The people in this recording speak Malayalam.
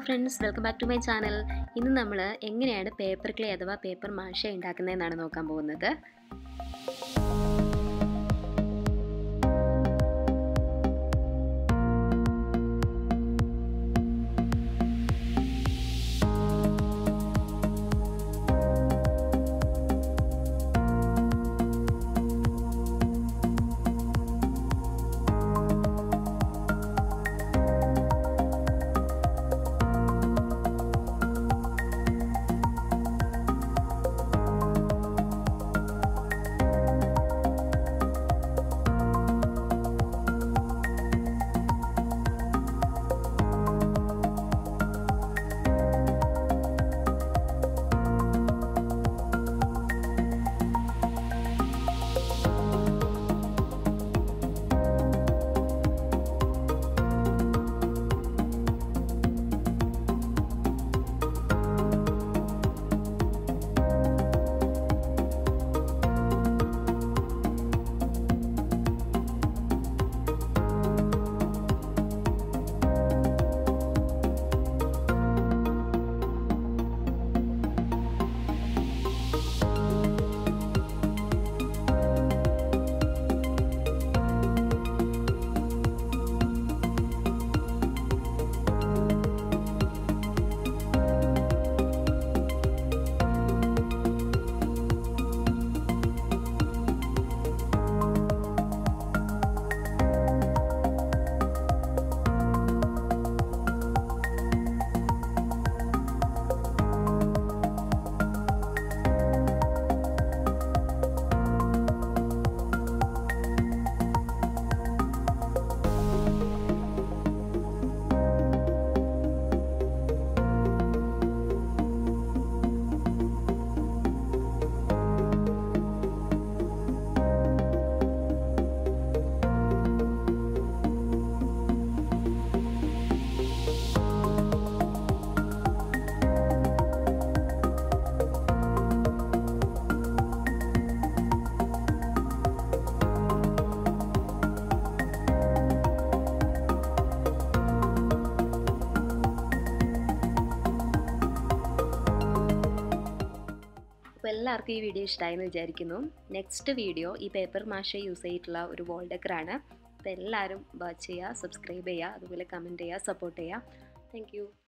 friends, welcome back to my channel. ഇന്ന് നമ്മൾ എങ്ങനെയാണ് പേപ്പർ ക്ലേ അഥവാ പേപ്പർ മാഷ ഉണ്ടാക്കുന്നതെന്നാണ് നോക്കാൻ പോകുന്നത്. എല്ലാവർക്കും ഈ വീഡിയോ ഇഷ്ടമായെന്ന് വിചാരിക്കുന്നു. നെക്സ്റ്റ് വീഡിയോ ഈ പേപ്പർ മാഷ യൂസ് ചെയ്തിട്ടുള്ള ഒരു വോൾ ഡെക്കറാണ്. അപ്പോൾ എല്ലാവരും വാച്ച് ചെയ്യുക, സബ്സ്ക്രൈബ് ചെയ്യുക, അതുപോലെ കമൻറ്റ് ചെയ്യുക, സപ്പോർട്ട് ചെയ്യുക. Thank you.